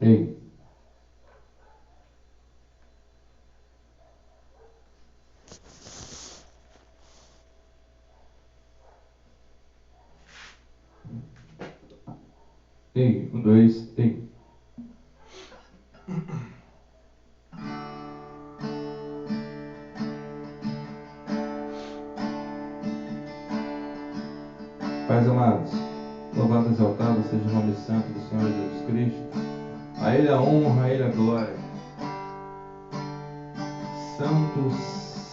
Ei. Ei, um, dois, ei. Pais amados, louvado e exaltado seja o nome santo do Senhor Jesus Cristo. A Ele a honra, a Ele a glória. Santo,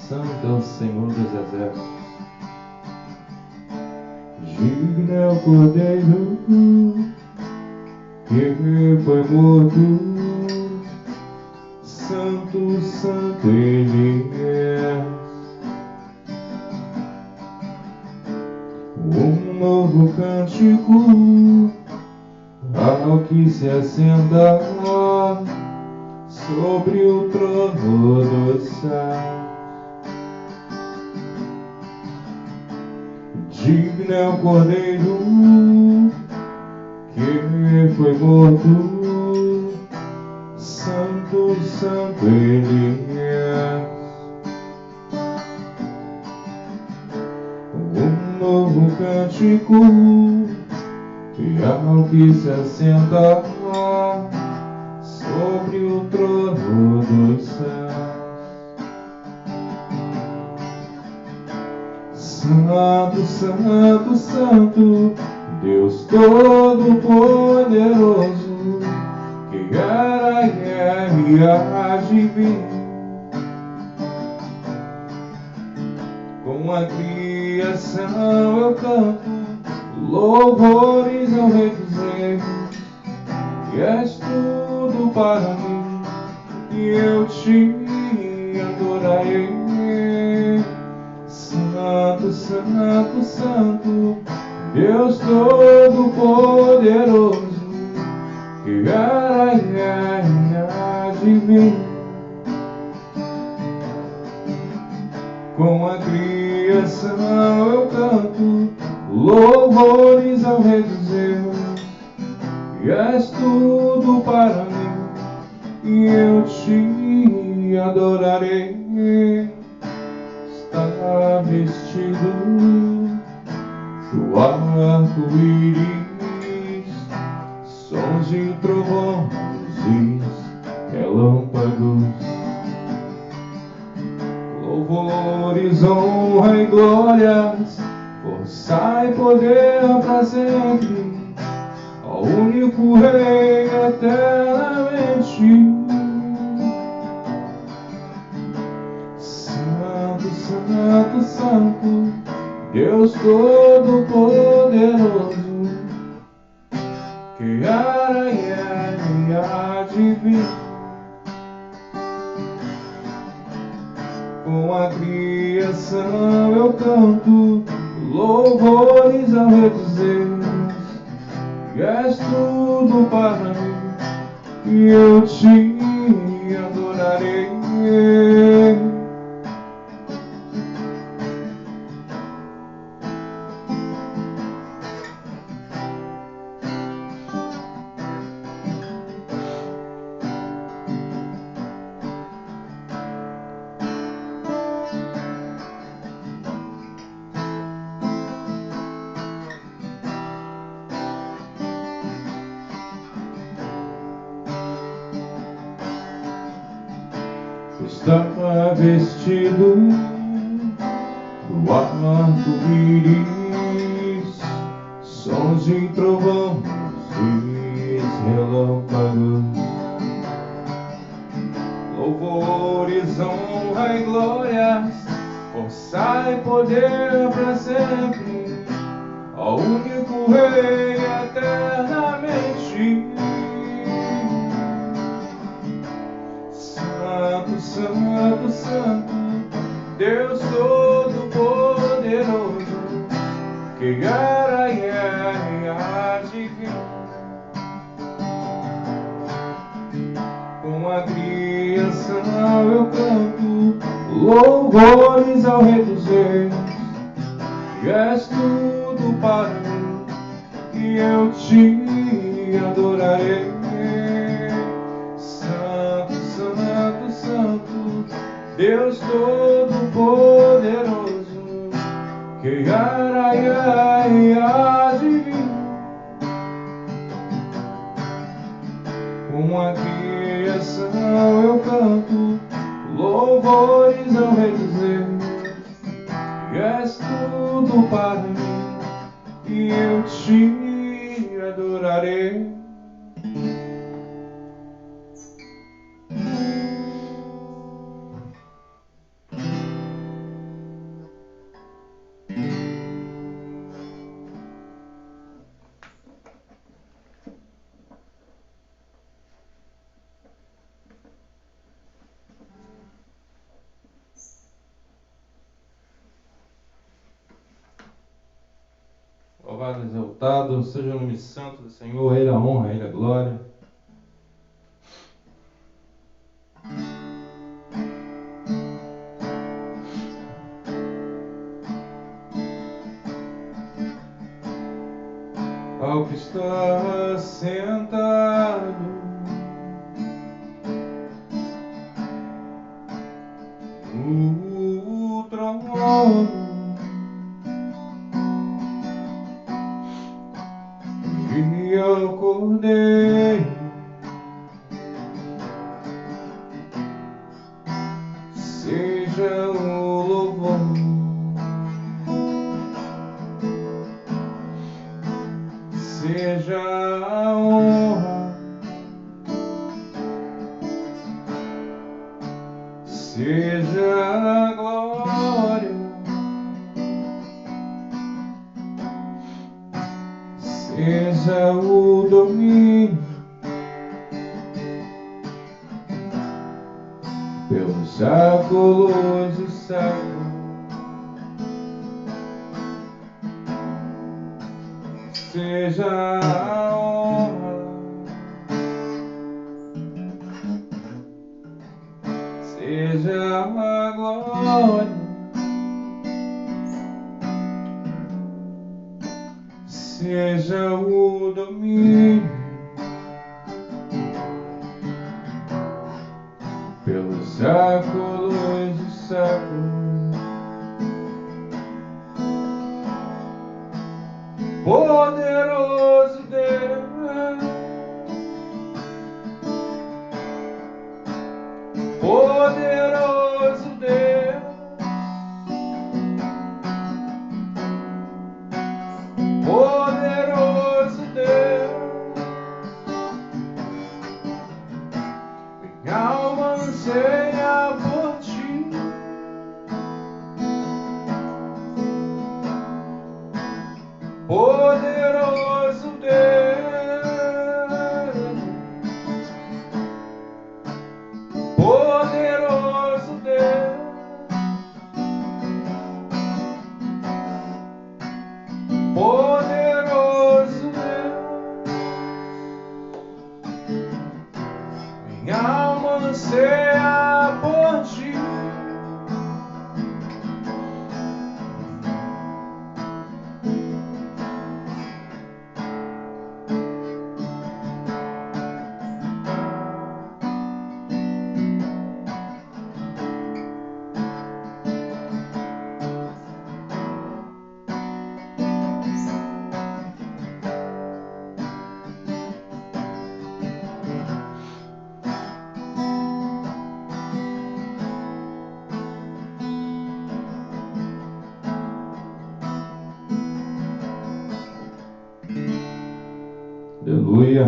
santo é o Senhor dos exércitos. Digno é o Cordeiro que foi morto. Santo, santo Ele é. Um novo cântico ao que se assenta sobre o trono dos céus. Digno é o Cordeiro que foi morto. Santo, santo Ele é. Um novo cântico e ao que se assenta sobre o trono dos céus. Santo, santo, santo, Deus Todo-Poderoso, que era e há de vir. Com a criação eu canto louvores ao Rei dos Reis, e és tudo para mim, e eu te adorarei. Santo, santo, santo, Deus Todo-Poderoso, que era e há de vir. Com a criação eu canto louvores ao Rei dos Reis, e és tudo para mim, e eu te adorarei. Está vestido do arco-íris, sons de trovões e relâmpagos, louvores, honra e glórias, força e poder para sempre, ao único Rei eternamente. Santo, santo, santo, Deus Todo-Poderoso, que era e há de vir. Com a criação eu canto louvores ao Rei dos Reis, e és tudo para mim, e eu te adorarei. Está vestido do arco-íris, sons de trovões e relâmpagos, louvores, honra e glórias, força e poder para sempre, ao único Rei eternamente. Santo, santo, santo, Deus Todo-Poderoso, que era e há de vir. Com a criação eu canto louvores ao Rei dos Reis, e és tudo para mim, e eu te adorarei. Deus Todo-Poderoso, que divino, com a criação eu canto louvores ao Rei dos Reis. És tudo para mim e eu te adorarei. Louvado, exaltado seja o nome santo do Senhor, Ele a honra, Ele a glória. Ao que está sentado no trono, e ao Cordeiro seja o louvor, seja a honra, seja a glória, seja o domínio pelos séculos e séculos. Seja a honra, seja a glória, seja o domínio pelos séculos e séculos. Poderoso Deus, poderoso Deus, poderoso Deus, minha alma anseia por ti. Poderoso Deus, poderoso Deus, poderoso Deus, minha alma anseia por ti. Aleluia.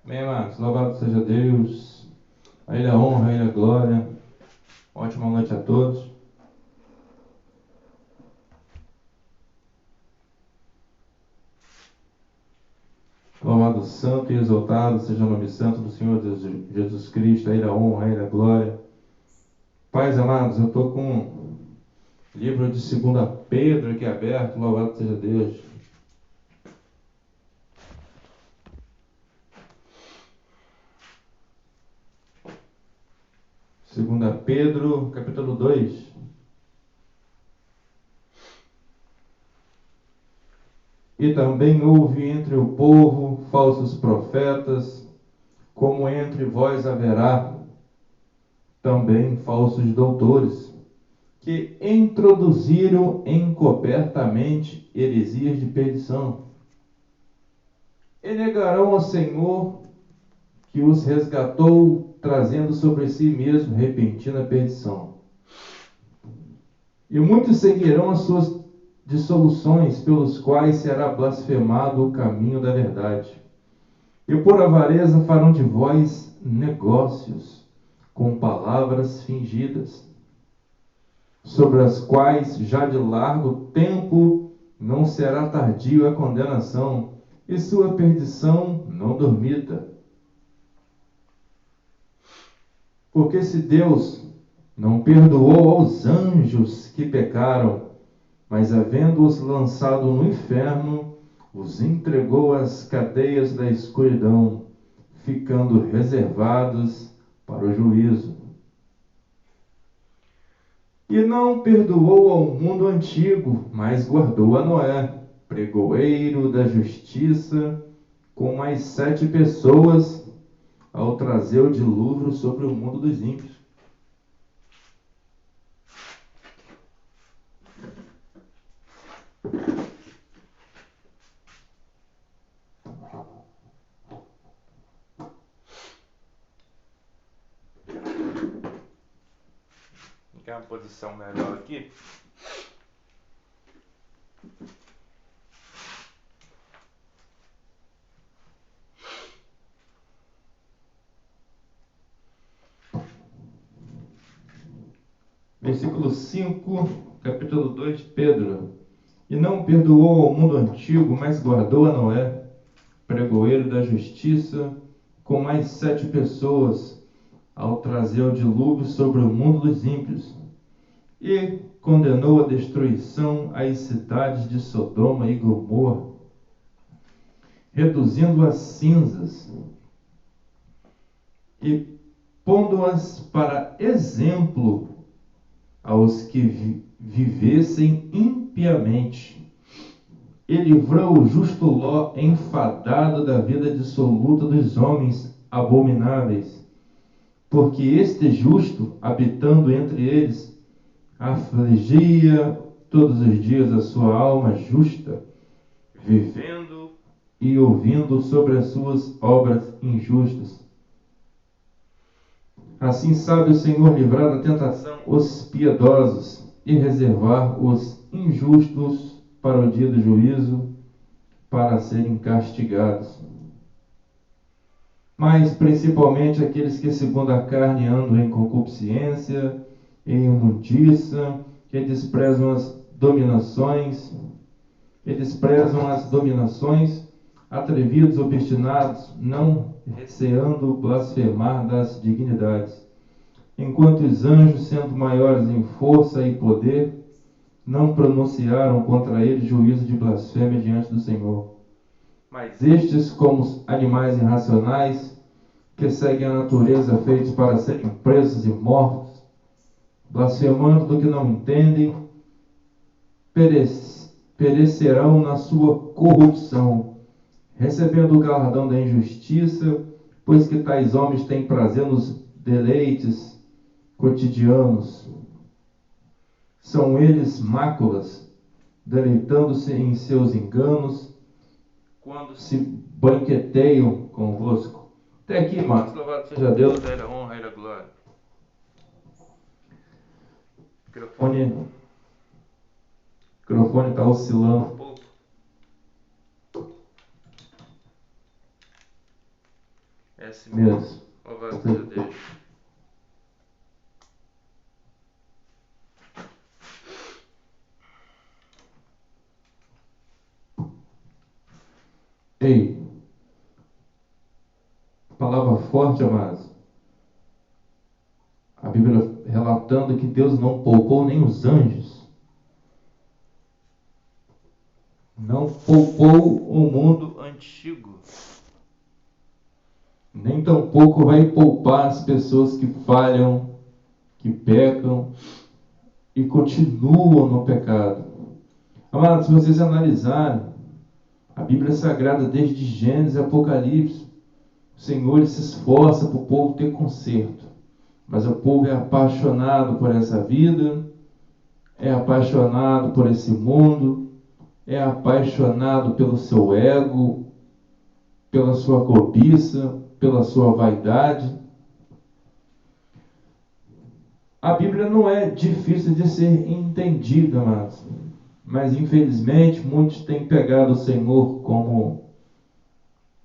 Amém, amados. Louvado seja Deus. A Ele a honra, a Ele a glória. Ótima noite a todos. Louvado, santo e exaltado seja o nome santo do Senhor Jesus Cristo. A Ele a honra, a Ele a glória. Pais amados, eu estou com o livro de 2 Pedro aqui aberto. Louvado seja Deus. Segunda Pedro, capítulo 2. E também houve entre o povo falsos profetas, como entre vós haverá também falsos doutores, que introduziram encobertamente heresias de perdição, e negarão ao Senhor que os resgatou, trazendo sobre si mesmo repentina perdição. E muitos seguirão as suas dissoluções, pelos quais será blasfemado o caminho da verdade. E por avareza farão de vós negócios, com palavras fingidas, sobre as quais já de largo tempo não será tardio a condenação, e sua perdição não dormita. Porque se Deus não perdoou aos anjos que pecaram, mas havendo-os lançado no inferno, os entregou às cadeias da escuridão, ficando reservados para o juízo. E não perdoou ao mundo antigo, mas guardou a Noé, pregoeiro da justiça, com mais 7 pessoas, ao trazer o dilúvio sobre o mundo dos ímpios. Quer uma posição melhor aqui? Versículo 5, capítulo 2 de Pedro. E não perdoou ao mundo antigo, mas guardou a Noé, pregoeiro da justiça, com mais 7 pessoas, ao trazer o dilúvio sobre o mundo dos ímpios. E condenou a destruição as cidades de Sodoma e Gomorra, reduzindo as cinzas e pondo-as para exemplo aos que vivessem impiamente. E livrou o justo Ló, enfadado da vida dissoluta dos homens abomináveis, porque este justo, habitando entre eles, afligia todos os dias a sua alma justa, vivendo e ouvindo sobre as suas obras injustas. Assim sabe o Senhor livrar da tentação os piedosos e reservar os injustos para o dia do juízo, para serem castigados. Mas principalmente aqueles que segundo a carne andam em concupiscência, em imundiça, que desprezam as dominações, atrevidos, obstinados, não receando blasfemar das dignidades, enquanto os anjos, sendo maiores em força e poder, não pronunciaram contra eles juízo de blasfêmia diante do Senhor. Mas estes, como os animais irracionais, que seguem a natureza, feitos para serem presos e mortos, blasfemando do que não entendem, perecerão na sua corrupção, recebendo o galardão da injustiça, pois que tais homens têm prazer nos deleites cotidianos. São eles máculas, deleitando-se em seus enganos, quando se banqueteiam convosco. Até aqui, irmãos. Louvado seja Deus, a Ele a honra, a Ele a glória. O microfone está oscilando um pouco. É assim mesmo. Louvado seja Deus. Ei, palavra forte, amados. A Bíblia relatando que Deus não poupou nem os anjos. Não poupou o mundo antigo. Nem tampouco vai poupar as pessoas que falham, que pecam e continuam no pecado. Amados, se vocês analisarem, A Bíblia Sagrada, desde Gênesis e Apocalipse, o Senhor ele se esforça para o povo ter conserto. Mas o povo é apaixonado por essa vida, é apaixonado por esse mundo, é apaixonado pelo seu ego, pela sua cobiça, pela sua vaidade. A Bíblia não é difícil de ser entendida, mas infelizmente muitos têm pegado o Senhor como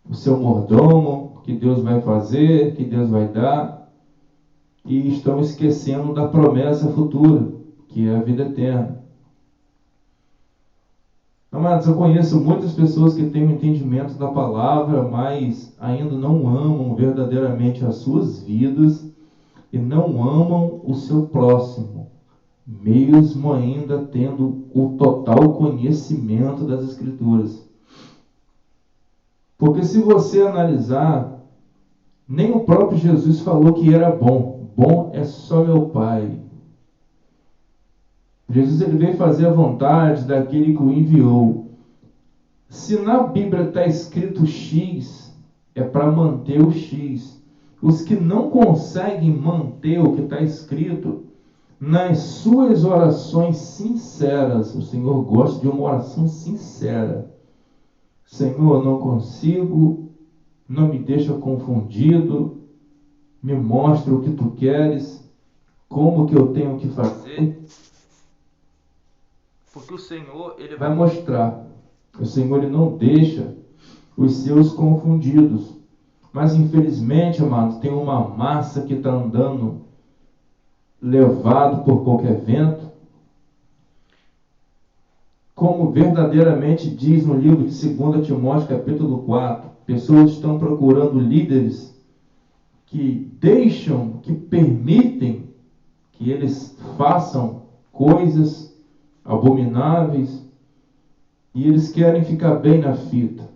o seu mordomo, que Deus vai fazer, que Deus vai dar, e estão esquecendo da promessa futura, que é a vida eterna. Amados, eu conheço muitas pessoas que têm um entendimento da palavra, mas ainda não amam verdadeiramente as suas vidas e não amam o seu próximo, mesmo ainda tendo o total conhecimento das Escrituras. Porque se você analisar, nem o próprio Jesus falou que era bom. Bom é só meu Pai. Jesus ele veio fazer a vontade daquele que o enviou. Se na Bíblia está escrito X, é para manter o X. Os que não conseguem manter o que está escrito, nas suas orações sinceras, o Senhor gosta de uma oração sincera. Senhor, não consigo, não me deixa confundido, me mostra o que tu queres, como que eu tenho que fazer. Porque o Senhor, ele vai mostrar. O Senhor, ele não deixa os seus confundidos. Mas infelizmente, amados, tem uma massa que está andando levado por qualquer vento. Como verdadeiramente diz no livro de 2 Timóteo, capítulo 4, pessoas estão procurando líderes que deixam, que permitem que eles façam coisas abomináveis e eles querem ficar bem na fita.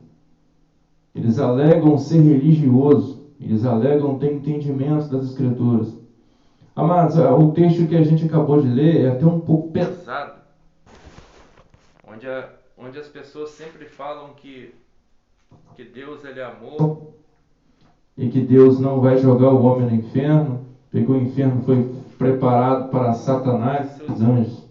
Eles alegam ser religioso, eles alegam ter entendimento das Escrituras. Amados, o texto que a gente acabou de ler é até um pouco pesado, onde as pessoas sempre falam que Deus ele é amor e que Deus não vai jogar o homem no inferno, porque o inferno foi preparado para Satanás e seus anjos.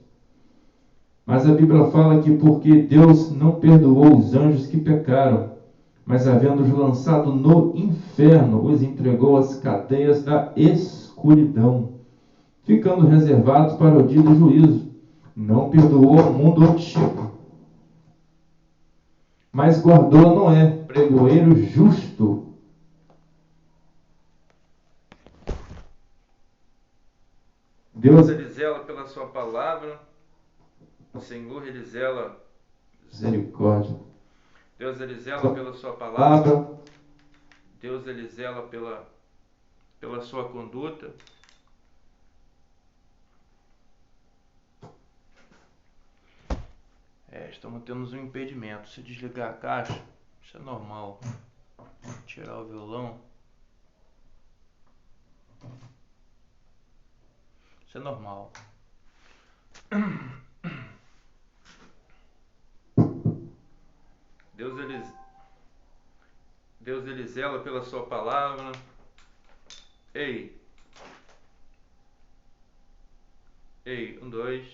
Mas a Bíblia fala que porque Deus não perdoou os anjos que pecaram, mas havendo-os lançado no inferno, os entregou às cadeias da escuridão, ficando reservados para o dia do juízo. Não perdoou o mundo antigo, mas guardou Noé, pregoeiro justo. Deus ele zela pela sua palavra, o Senhor ele zela misericórdia. Deus ele zela pela sua palavra, Deus ele zela pela sua conduta. Estamos tendo um impedimento. Se desligar a caixa, isso é normal. Tirar o violão, isso é normal. Deus ele zela pela sua palavra. Ei, 1, 2.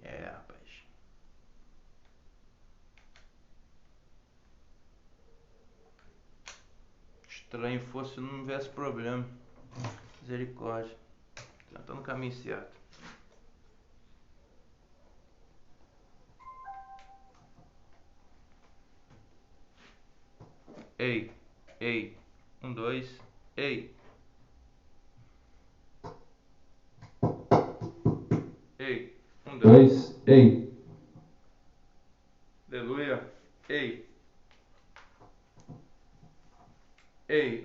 Rapaz. Estranho fosse se não tivesse problema. Misericórdia. Tá no caminho certo. Ei, 1, 2. Ei, 1, 2. Ei. Aleluia. Ei,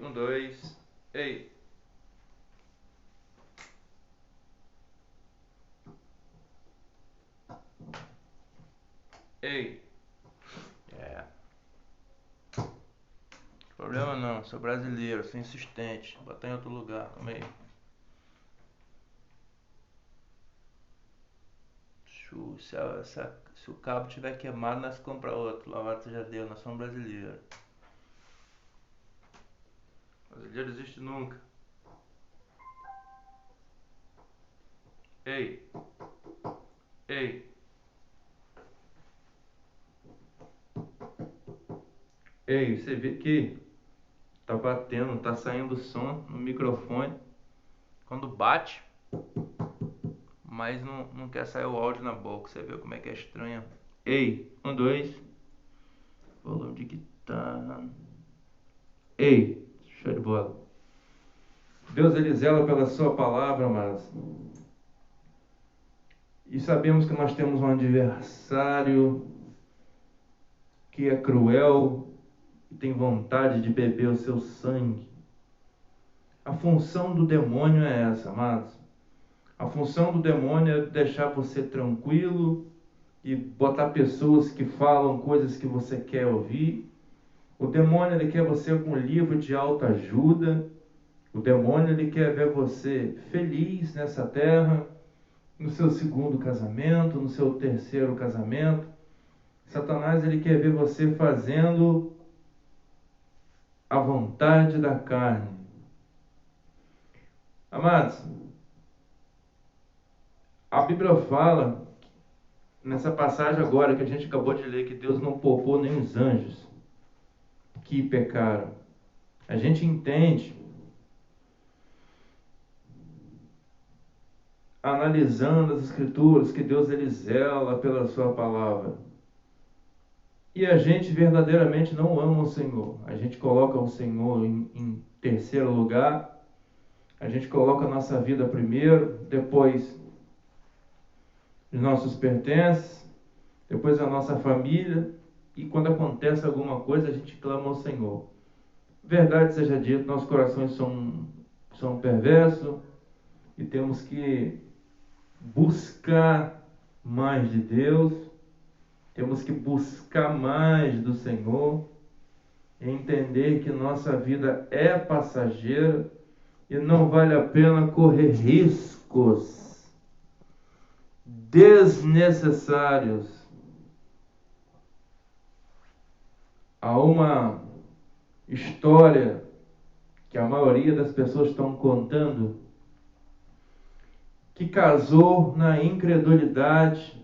1, 2. Ei. Problema não, sou brasileiro, sou insistente. Botar em outro lugar, calma aí. Se o cabo tiver queimado, nós compramos outro. Louvado já deu, nós somos brasileiros. Brasileiro existe nunca. Ei. Ei, você vê que tá batendo, tá saindo som no microfone. Quando bate, mas não quer sair o áudio na boca. Você vê como é que é estranho. Ei, 1, 2. Volume de guitarra. Ei, show de bola. Deus, ele zela pela sua palavra, mas e sabemos que nós temos um adversário que é cruel e tem vontade de beber o seu sangue. A função do demônio é essa, amados. A função do demônio é deixar você tranquilo e botar pessoas que falam coisas que você quer ouvir. O demônio, ele quer você com um livro de autoajuda. O demônio, ele quer ver você feliz nessa terra, no seu segundo casamento, no seu terceiro casamento. Satanás, ele quer ver você fazendo a vontade da carne. Amados, a Bíblia fala, nessa passagem agora que a gente acabou de ler, que Deus não poupou nem os anjos que pecaram. A gente entende, analisando as Escrituras, que Deus, ele zela pela sua palavra. E a gente verdadeiramente não ama o Senhor. A gente coloca o Senhor em terceiro lugar. A gente coloca a nossa vida primeiro, depois os nossos pertences, depois a nossa família. E quando acontece alguma coisa, a gente clama ao Senhor. Verdade seja dita, nossos corações são perversos e temos que buscar mais de Deus, temos que buscar mais do Senhor, e entender que nossa vida é passageira e não vale a pena correr riscos desnecessários. Há uma história que a maioria das pessoas estão contando, que casou na incredulidade,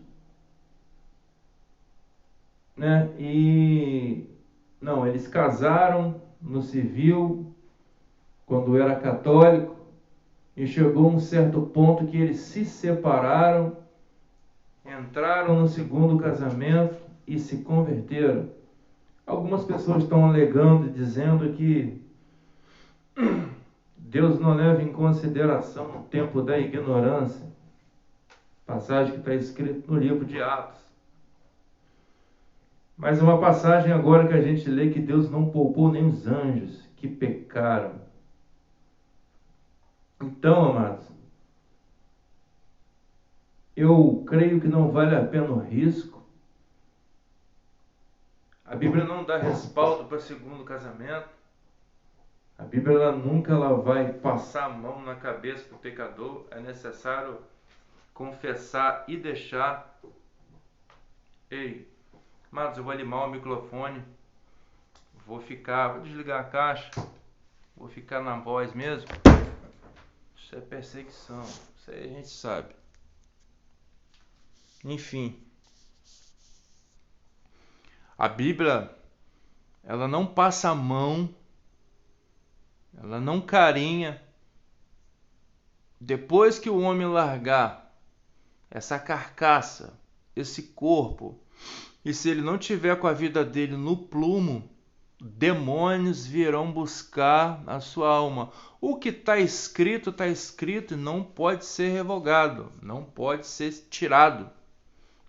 né? Eles casaram no civil, quando era católico, e chegou um certo ponto que eles se separaram, entraram no segundo casamento e se converteram. Algumas pessoas estão alegando e dizendo que Deus não leva em consideração o tempo da ignorância. Passagem que está escrita no livro de Atos. Mas uma passagem agora que a gente lê que Deus não poupou nem os anjos que pecaram. Então, amados, eu creio que não vale a pena o risco. A Bíblia não dá respaldo para segundo casamento. A Bíblia nunca vai passar a mão na cabeça do pecador. É necessário confessar e deixar. Ei, amados, eu vou limar o microfone. Vou desligar a caixa. Vou ficar na voz mesmo. Isso é perseguição. Isso aí a gente sabe. Enfim. A Bíblia, ela não passa a mão, ela não carinha. Depois que o homem largar essa carcaça, esse corpo, e se ele não tiver com a vida dele no plumo, demônios virão buscar a sua alma. O que está escrito e não pode ser revogado, não pode ser tirado,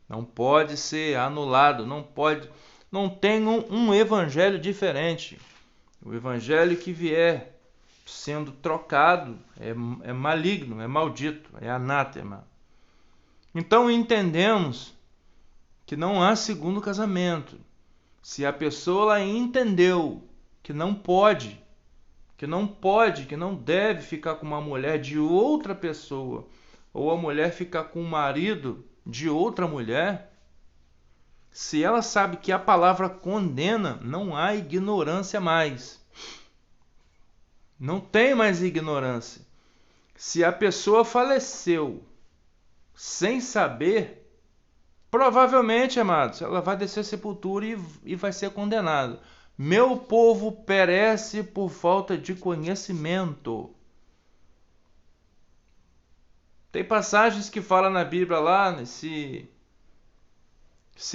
não pode ser anulado, não tem um evangelho diferente. O evangelho que vier sendo trocado é maligno, é maldito, é anátema. Então entendemos que não há segundo casamento. Se a pessoa entendeu que não pode, que não deve ficar com uma mulher de outra pessoa, ou a mulher ficar com um marido de outra mulher, se ela sabe que a palavra condena, não há ignorância mais. Não tem mais ignorância. Se a pessoa faleceu sem saber, provavelmente, amados, ela vai descer a sepultura e vai ser condenada. Meu povo perece por falta de conhecimento. Tem passagens que falam na Bíblia lá, se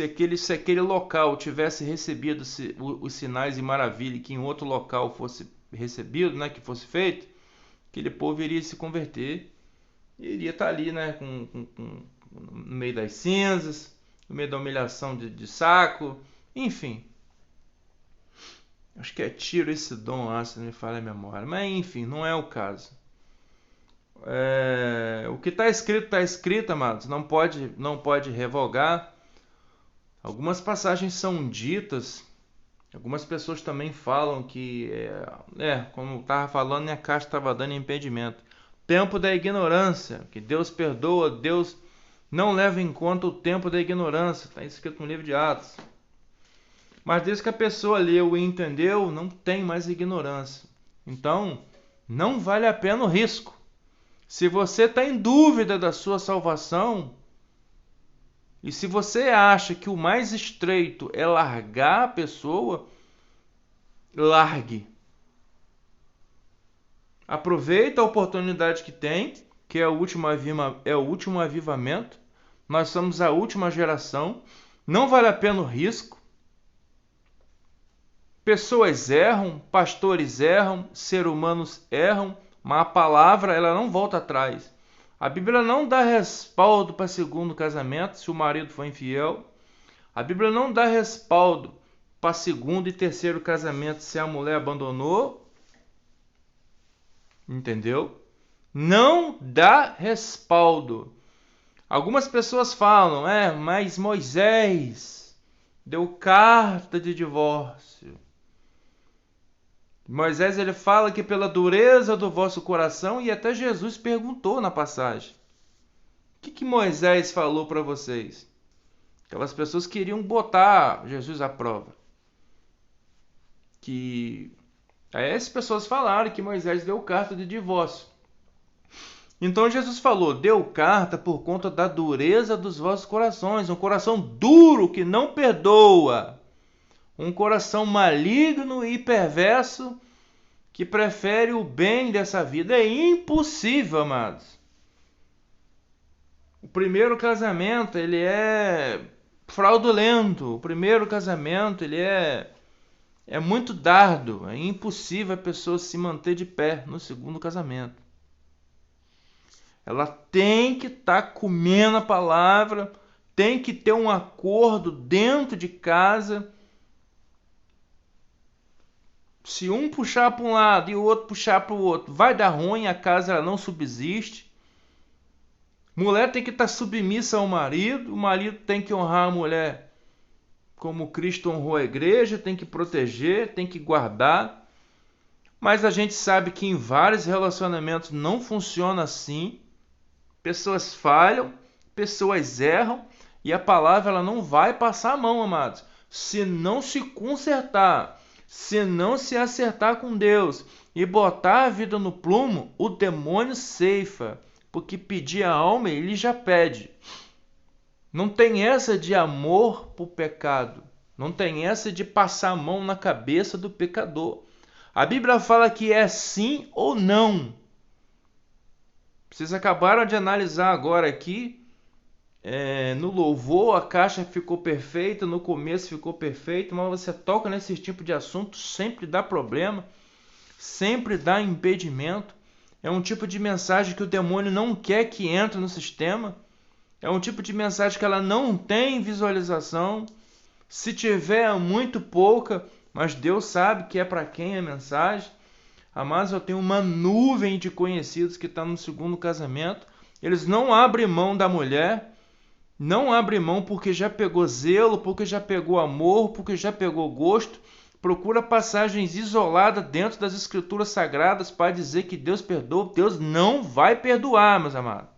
aquele local tivesse recebido os sinais e maravilha que em outro local fosse recebido, né, que fosse feito, aquele povo iria se converter e iria estar ali, né, no meio das cinzas, no meio da humilhação de saco, enfim. Acho que é Tiro esse dom lá, se não me falha a memória. Mas enfim, não é o caso. O que está escrito, amados. Não pode revogar. Algumas passagens são ditas. Algumas pessoas também falam que, como eu estava falando, a caixa estava dando impedimento. Tempo da ignorância, que Deus perdoa, Deus não leva em conta o tempo da ignorância. Está escrito no livro de Atos. Mas desde que a pessoa leu e entendeu, não tem mais ignorância. Então, não vale a pena o risco. Se você está em dúvida da sua salvação, e se você acha que o mais estreito é largar a pessoa, largue. Aproveita a oportunidade que tem, que é o último avivamento. Nós somos a última geração. Não vale a pena o risco. Pessoas erram, pastores erram, seres humanos erram, mas a palavra ela não volta atrás. A Bíblia não dá respaldo para segundo casamento se o marido for infiel. A Bíblia não dá respaldo para segundo e terceiro casamento se a mulher abandonou. Entendeu? Não dá respaldo. Algumas pessoas falam, mas Moisés deu carta de divórcio. Moisés ele fala que pela dureza do vosso coração, e até Jesus perguntou na passagem. O que Moisés falou para vocês? Aquelas pessoas queriam botar Jesus à prova. Aí essas pessoas falaram que Moisés deu carta de divórcio. Então Jesus falou, deu carta por conta da dureza dos vossos corações. Um coração duro que não perdoa. Um coração maligno e perverso que prefere o bem dessa vida. É impossível, amados. O primeiro casamento, ele é fraudulento. O primeiro casamento, ele é muito dardo. É impossível a pessoa se manter de pé no segundo casamento. Ela tem que estar comendo a palavra, tem que ter um acordo dentro de casa. Se um puxar para um lado e o outro puxar para o outro, vai dar ruim, a casa ela não subsiste. Mulher tem que estar submissa ao marido, o marido tem que honrar a mulher como Cristo honrou a igreja, tem que proteger, tem que guardar. Mas a gente sabe que em vários relacionamentos não funciona assim. Pessoas falham, pessoas erram, e a palavra ela não vai passar a mão, amados. Se não se consertar, se não se acertar com Deus e botar a vida no plumo, o demônio ceifa, porque pedir a alma ele já pede. Não tem essa de amor por pecado, não tem essa de passar a mão na cabeça do pecador. A Bíblia fala que é sim ou não. Vocês acabaram de analisar agora aqui, no louvor a caixa ficou perfeita, no começo ficou perfeito, mas você toca nesse tipo de assunto, sempre dá problema, sempre dá impedimento. É um tipo de mensagem que o demônio não quer que entre no sistema, é um tipo de mensagem que ela não tem visualização, se tiver é muito pouca, mas Deus sabe que é para quem a mensagem. Amados, eu tenho uma nuvem de conhecidos que está no segundo casamento. Eles não abrem mão da mulher. Não abrem mão porque já pegou zelo, porque já pegou amor, porque já pegou gosto. Procura passagens isoladas dentro das escrituras sagradas para dizer que Deus perdoa. Deus não vai perdoar, meus amados.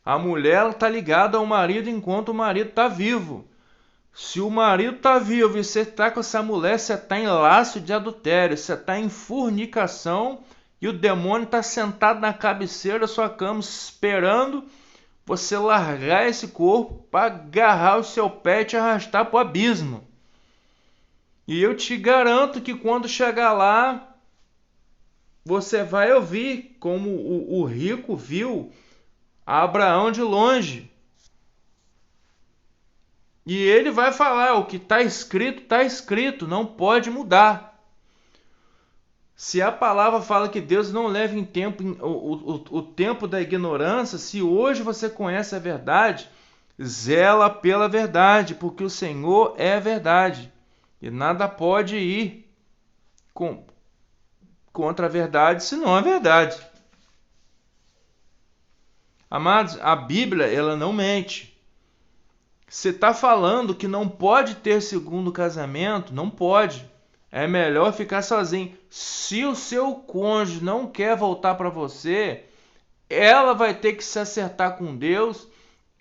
A mulher está ligada ao marido enquanto o marido está vivo. Se o marido está vivo e você está com essa mulher, você está em laço de adultério, você está em fornicação e o demônio está sentado na cabeceira da sua cama esperando você largar esse corpo para agarrar o seu pé e te arrastar para o abismo. E eu te garanto que quando chegar lá, você vai ouvir como o rico viu Abraão de longe. E ele vai falar, o que está escrito, não pode mudar. Se a palavra fala que Deus não leva em tempo o tempo da ignorância, se hoje você conhece a verdade, zela pela verdade, porque o Senhor é a verdade. E nada pode ir contra a verdade, senão a verdade. Amados, a Bíblia, ela não mente. Você está falando que não pode ter segundo casamento? Não pode. É melhor ficar sozinho. Se o seu cônjuge não quer voltar para você, ela vai ter que se acertar com Deus.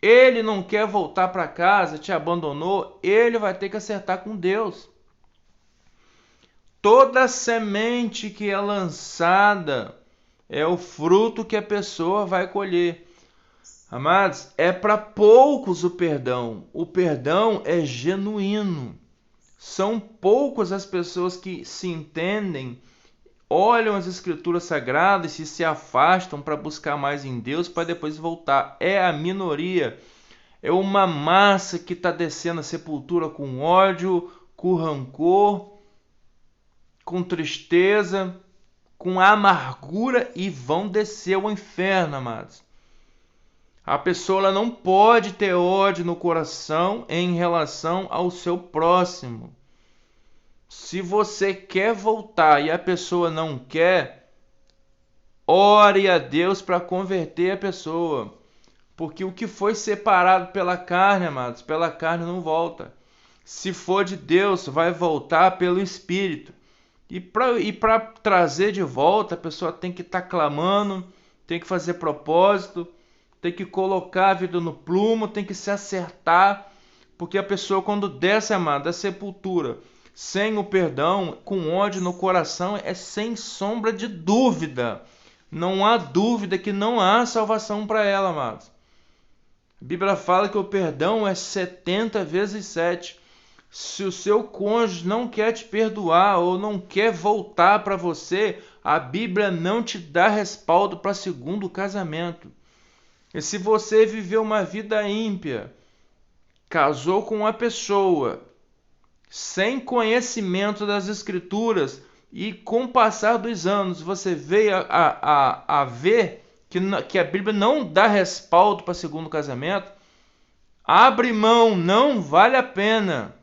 Ele não quer voltar para casa, te abandonou, ele vai ter que acertar com Deus. Toda semente que é lançada é o fruto que a pessoa vai colher. Amados, é para poucos o perdão. O perdão é genuíno. São poucas as pessoas que se entendem, olham as escrituras sagradas e se afastam para buscar mais em Deus para depois voltar. É a minoria. É uma massa que está descendo a sepultura com ódio, com rancor, com tristeza, com amargura e vão descer ao inferno, amados. A pessoa ela não pode ter ódio no coração em relação ao seu próximo. Se você quer voltar e a pessoa não quer, ore a Deus para converter a pessoa. Porque o que foi separado pela carne, amados, pela carne não volta. Se for de Deus, vai voltar pelo Espírito. E para trazer de volta, a pessoa tem que estar clamando, tem que fazer propósito, tem que colocar a vida no plumo, tem que se acertar, porque a pessoa quando desce, amado, da sepultura, sem o perdão, com ódio no coração, é sem sombra de dúvida. Não há dúvida que não há salvação para ela, amados. A Bíblia fala que o perdão é 70 vezes 7. Se o seu cônjuge não quer te perdoar ou não quer voltar para você, a Bíblia não te dá respaldo para segundo casamento. E se você viveu uma vida ímpia, casou com uma pessoa sem conhecimento das Escrituras e com o passar dos anos você veio a ver que a Bíblia não dá respaldo para segundo casamento, abre mão, não vale a pena.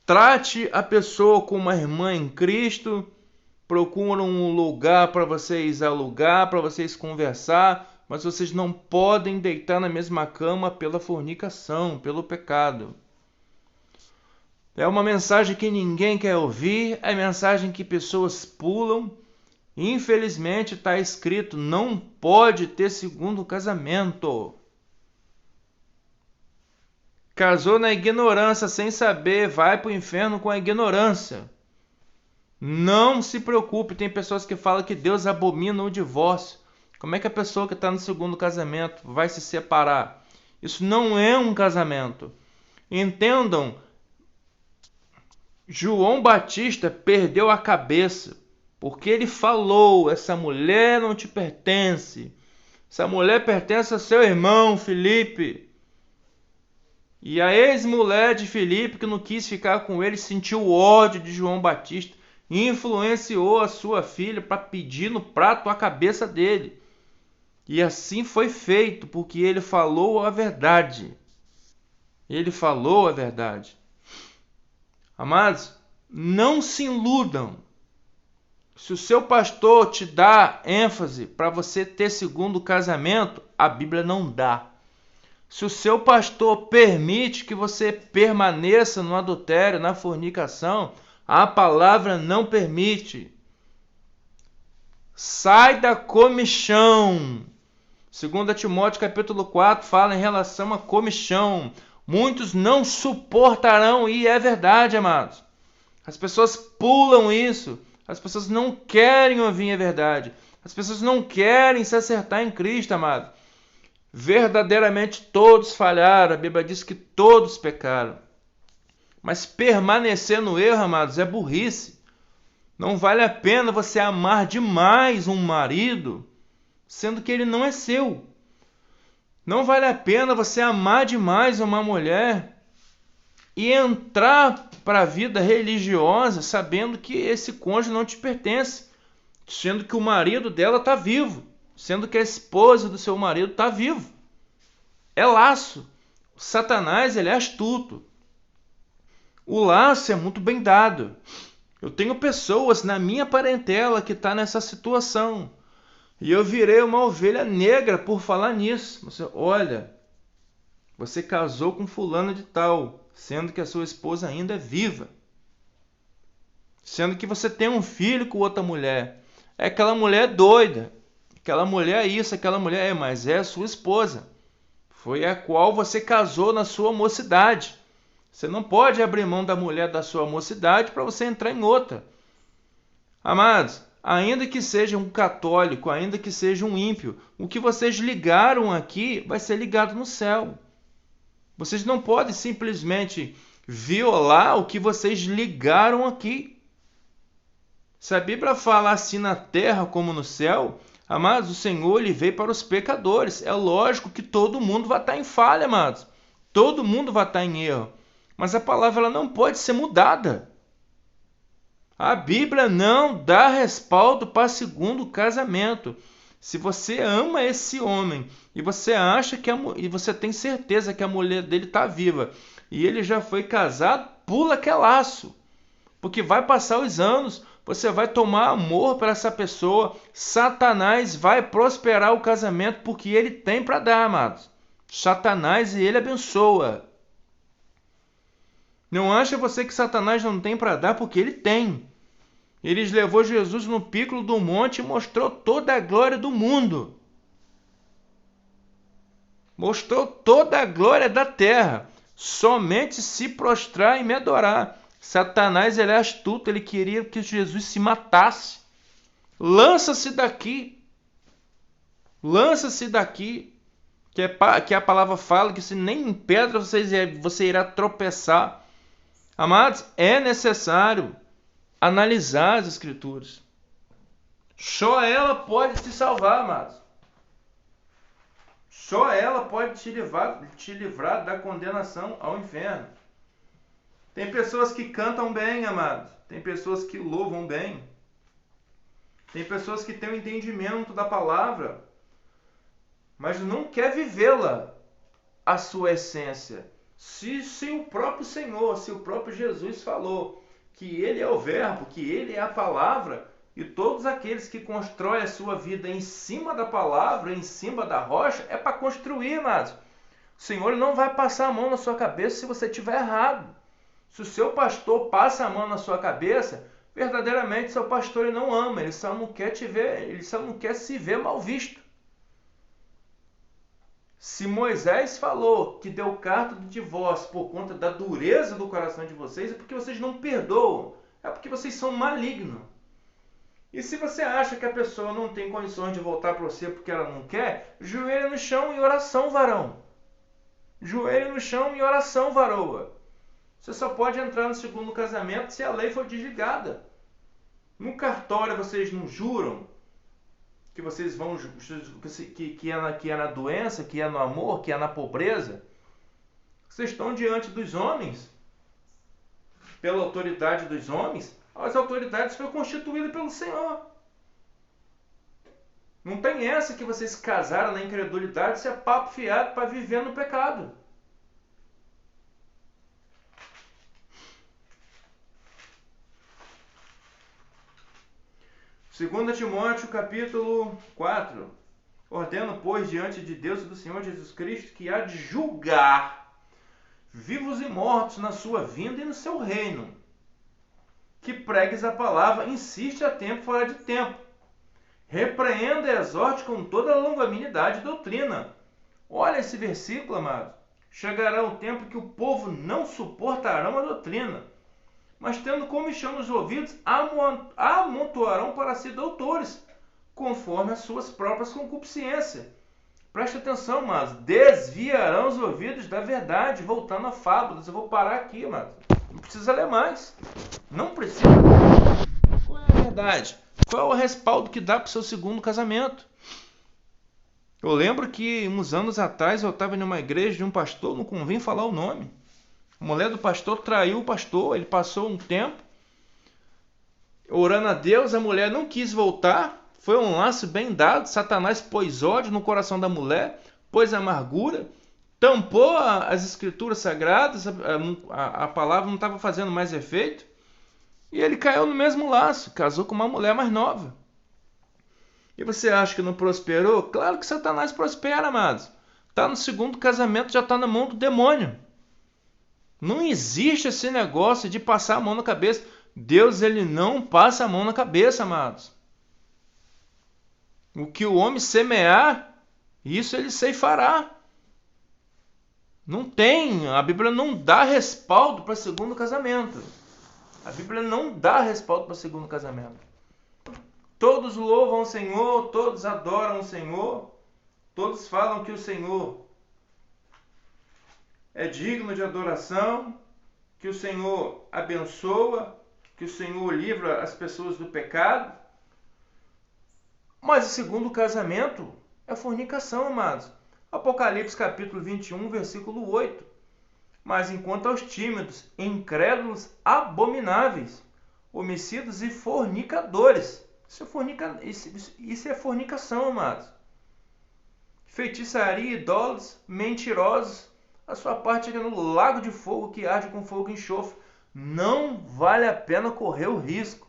Trate a pessoa como uma irmã em Cristo, procura um lugar para vocês alugar, para vocês conversar, mas vocês não podem deitar na mesma cama pela fornicação, pelo pecado. É uma mensagem que ninguém quer ouvir, é mensagem que pessoas pulam. Infelizmente está escrito, não pode ter segundo casamento. Casou na ignorância sem saber, vai para o inferno com a ignorância. Não se preocupe, tem pessoas que falam que Deus abomina o divórcio. Como é que a pessoa que está no segundo casamento vai se separar? Isso não é um casamento. Entendam, João Batista perdeu a cabeça, porque ele falou, essa mulher não te pertence. Essa mulher pertence a seu irmão Filipe. E a ex-mulher de Filipe, que não quis ficar com ele, sentiu ódio de João Batista e influenciou a sua filha para pedir no prato a cabeça dele. E assim foi feito, porque ele falou a verdade. Ele falou a verdade. Amados, não se iludam. Se o seu pastor te dá ênfase para você ter segundo casamento, a Bíblia não dá. Se o seu pastor permite que você permaneça no adultério, na fornicação, a palavra não permite. Sai da comichão. 2 Timóteo capítulo 4 fala em relação à comichão. Muitos não suportarão, e é verdade, amados. As pessoas pulam isso. As pessoas não querem ouvir a verdade. As pessoas não querem se acertar em Cristo, amado. Verdadeiramente todos falharam. A Bíblia diz que todos pecaram. Mas permanecer no erro, amados, é burrice. Não vale a pena você amar demais um marido, sendo que ele não é seu. Não vale a pena você amar demais uma mulher e entrar para a vida religiosa sabendo que esse cônjuge não te pertence, sendo que o marido dela está vivo, sendo que a esposa do seu marido está vivo. É laço. O Satanás, ele é astuto. O laço é muito bem dado. Eu tenho pessoas na minha parentela que estão nessa situação. E eu virei uma ovelha negra por falar nisso. Você, olha, você casou com fulano de tal, sendo que a sua esposa ainda é viva. Sendo que você tem um filho com outra mulher. É aquela mulher doida. Aquela mulher é isso, aquela mulher é, mas é a sua esposa. Foi a qual você casou na sua mocidade. Você não pode abrir mão da mulher da sua mocidade para você entrar em outra. Amados, ainda que seja um católico, ainda que seja um ímpio, o que vocês ligaram aqui vai ser ligado no céu. Vocês não podem simplesmente violar o que vocês ligaram aqui. Se a Bíblia fala assim na terra como no céu, amados, o Senhor ele veio para os pecadores. É lógico que todo mundo vai estar em falha, amados. Todo mundo vai estar em erro. Mas a palavra ela não pode ser mudada. A Bíblia não dá respaldo para segundo casamento. Se você ama esse homem e você acha que e você tem certeza que a mulher dele está viva e ele já foi casado, pula que é laço. Porque vai passar os anos, você vai tomar amor para essa pessoa, Satanás vai prosperar o casamento porque ele tem para dar, amados. Satanás e ele abençoa. Não acha você que Satanás não tem para dar porque ele tem. Ele levou Jesus no pico do monte e mostrou toda a glória do mundo. Mostrou toda a glória da terra. Somente se prostrar e me adorar. Satanás ele é astuto, ele queria que Jesus se matasse. Lança-se daqui. Lança-se daqui. Que a palavra fala que se nem em pedra você irá tropeçar. Amados, é necessário analisar as Escrituras. Só ela pode te salvar, amados. Só ela pode te livrar da condenação ao inferno. Tem pessoas que cantam bem, amados. Tem pessoas que louvam bem. Tem pessoas que têm o entendimento da palavra, mas não quer vivê-la, a sua essência. Se o próprio Senhor, se o próprio Jesus falou que Ele é o Verbo, que Ele é a palavra, e todos aqueles que constroem a sua vida em cima da palavra, em cima da rocha, é para construir, amados. O Senhor não vai passar a mão na sua cabeça se você estiver errado. Se o seu pastor passa a mão na sua cabeça, verdadeiramente seu pastor ele não ama, ele só não quer te ver, ele só não quer se ver mal visto. Se Moisés falou que deu carta de divórcio por conta da dureza do coração de vocês, é porque vocês não perdoam. É porque vocês são malignos. E se você acha que a pessoa não tem condições de voltar para você porque ela não quer, joelho no chão em oração, varão. Joelho no chão em oração, varoa. Você só pode entrar no segundo casamento se a lei for desligada. No cartório vocês não juram que vocês vão que é na doença, que é no amor, que é na pobreza? Vocês estão diante dos homens, pela autoridade dos homens. As autoridades foram constituídas pelo Senhor. Não tem essa que vocês casaram na incredulidade, isso é papo fiado para viver no pecado. Segundo Timóteo, capítulo 4. Ordeno, pois, diante de Deus e do Senhor Jesus Cristo, que há de julgar vivos e mortos na sua vinda e no seu reino, que pregues a palavra, insiste a tempo fora de tempo, Repreenda e exorte com toda a longanimidade e doutrina. Olha esse versículo, amado. Chegará o tempo que o povo não suportarão a doutrina, mas tendo comichão nos ouvidos, amontoarão para si doutores, conforme as suas próprias concupiscências. Preste atenção, amados. Desviarão os ouvidos da verdade, voltando a fábulas. Eu vou parar aqui, amados. Não precisa ler mais. Não precisa ler mais. Qual é a verdade? Qual é o respaldo que dá para o seu segundo casamento? Eu lembro que uns anos atrás eu estava em uma igreja de um pastor, não convém falar o nome. A mulher do pastor traiu o pastor, ele passou um tempo orando a Deus, a mulher não quis voltar, foi um laço bem dado, Satanás pôs ódio no coração da mulher, pôs amargura, tampou as escrituras sagradas, a palavra não estava fazendo mais efeito, e ele caiu no mesmo laço, casou com uma mulher mais nova. E você acha que não prosperou? Claro que Satanás prospera, amados. Está no segundo casamento, já está na mão do demônio. Não existe esse negócio de passar a mão na cabeça. Deus, ele não passa a mão na cabeça, amados. O que o homem semear, isso ele ceifará. Não tem, a Bíblia não dá respaldo para segundo casamento. A Bíblia não dá respaldo para segundo casamento. Todos louvam o Senhor, todos adoram o Senhor, todos falam que o Senhor é digno de adoração, que o Senhor abençoa, que o Senhor livra as pessoas do pecado. Mas o segundo casamento é fornicação, amados. Apocalipse capítulo 21, versículo 8. Mas enquanto aos tímidos, incrédulos, abomináveis, homicidas e fornicadores. Isso é fornicação, amados. Feitiçaria, idólatras, mentirosos, a sua parte é no lago de fogo que arde com fogo e enxofre. Não vale a pena correr o risco.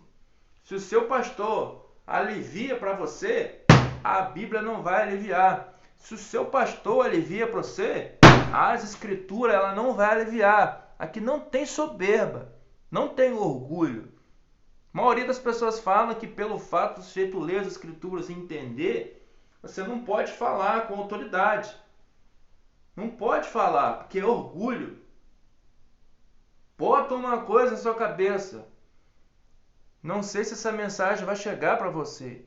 Se o seu pastor alivia para você, a Bíblia não vai aliviar. Se o seu pastor alivia para você, as escrituras ela não vai aliviar. Aqui não tem soberba, não tem orgulho. A maioria das pessoas falam que pelo fato de sujeito ler as escrituras e entender, você não pode falar com autoridade. Não pode falar, porque é orgulho. Bota uma coisa na sua cabeça. Não sei se essa mensagem vai chegar para você,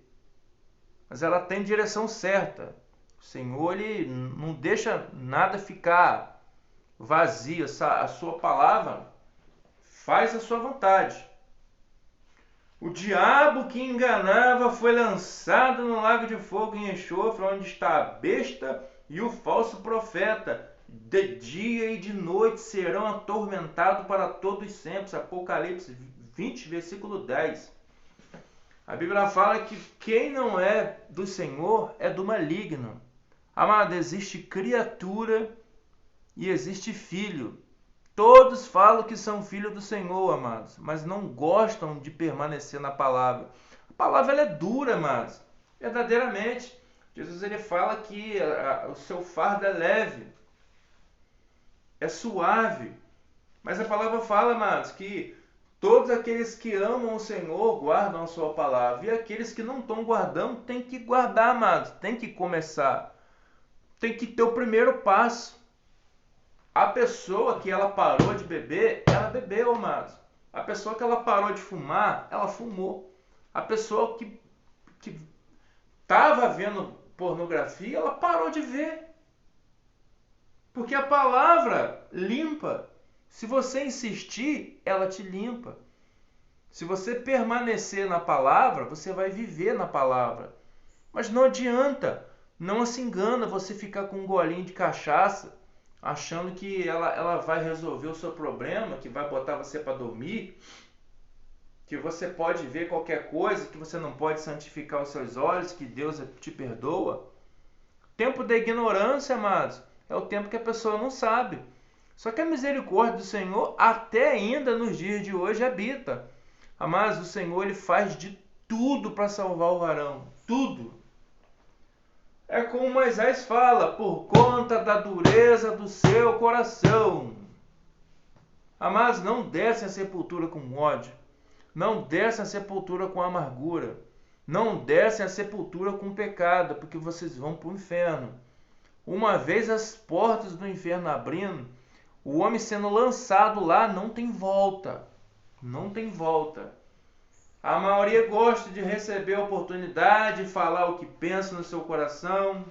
mas ela tem direção certa. O Senhor ele não deixa nada ficar vazio. A sua palavra faz a sua vontade. O diabo que enganava foi lançado no lago de fogo e enxofre, onde está a besta e o falso profeta. De dia e de noite serão atormentados para todos sempre. Apocalipse 20, versículo 10. A Bíblia fala que quem não é do Senhor é do maligno. Amado, existe criatura e existe filho. Todos falam que são filhos do Senhor, amados, mas não gostam de permanecer na palavra. A palavra ela é dura, amados. Verdadeiramente. Jesus ele fala que o seu fardo é leve, é suave. Mas a palavra fala, amados, que todos aqueles que amam o Senhor guardam a sua palavra. E aqueles que não estão guardando, tem que guardar, amados. Tem que começar. Tem que ter o primeiro passo. A pessoa que ela parou de beber, ela bebeu, amados. A pessoa que ela parou de fumar, ela fumou. A pessoa que estava vendo pornografia, ela parou de ver. Porque a palavra limpa. Se você insistir, ela te limpa. Se você permanecer na palavra, você vai viver na palavra. Mas não adianta, não se engana você ficar com um golinho de cachaça, achando que ela vai resolver o seu problema, que vai botar você para dormir, que você pode ver qualquer coisa, que você não pode santificar os seus olhos, que Deus te perdoa. Tempo da ignorância, amados, é o tempo que a pessoa não sabe. Só que a misericórdia do Senhor até ainda nos dias de hoje habita. Amados, o Senhor ele faz de tudo para salvar o varão. Tudo. É como Moisés fala, por conta da dureza do seu coração. Amados, não descem a sepultura com ódio. Não descem a sepultura com amargura. Não descem à sepultura com pecado, porque vocês vão para o inferno. Uma vez as portas do inferno abrindo, o homem sendo lançado lá não tem volta. Não tem volta. A maioria gosta de receber a oportunidade, de falar o que pensa no seu coração.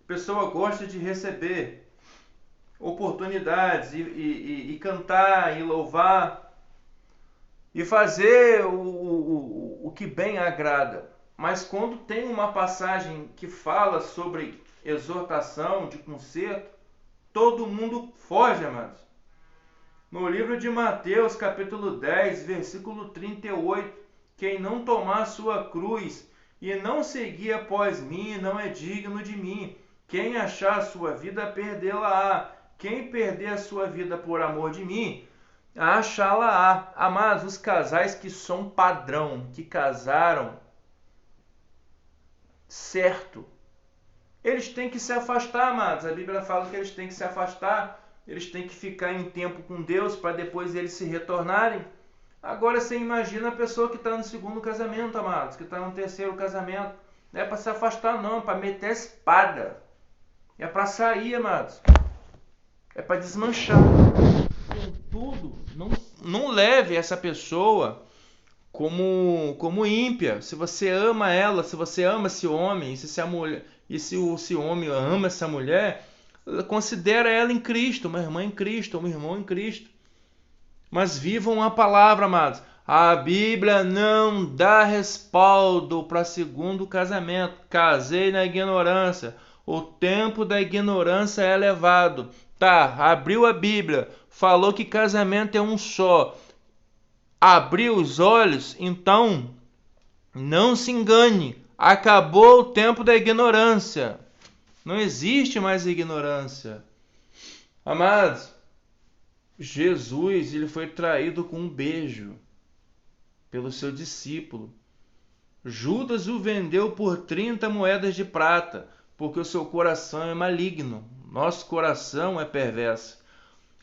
A pessoa gosta de receber oportunidades e cantar e louvar e fazer o que bem agrada. Mas quando tem uma passagem que fala sobre exortação, de conserto, todo mundo foge, amados. No livro de Mateus, capítulo 10, versículo 38, quem não tomar sua cruz e não seguir após mim, não é digno de mim. Quem achar a sua vida, perdê-la-á. Quem perder a sua vida por amor de mim, achá-la-á. Amados, os casais que são padrão, que casaram certo, eles têm que se afastar, amados. A Bíblia fala que eles têm que se afastar, eles têm que ficar em tempo com Deus para depois eles se retornarem. Agora você imagina a pessoa que está no segundo casamento, amados, que está no terceiro casamento. Não é para se afastar não, é para meter a espada. É para sair, amados. É para desmanchar. Contudo, não leve essa pessoa como ímpia. Se você ama ela, se você ama esse homem, se o homem ama essa mulher, considera ela em Cristo, uma irmã em Cristo, um irmão em Cristo. Mas vivam a palavra, amados. A Bíblia não dá respaldo para segundo casamento. Casei na ignorância. O tempo da ignorância é elevado. Tá, abriu a Bíblia, falou que casamento é um só. Abriu os olhos, então não se engane. Acabou o tempo da ignorância. Não existe mais ignorância. Amados, Jesus ele foi traído com um beijo pelo seu discípulo. Judas o vendeu por 30 moedas de prata, porque o seu coração é maligno. Nosso coração é perverso.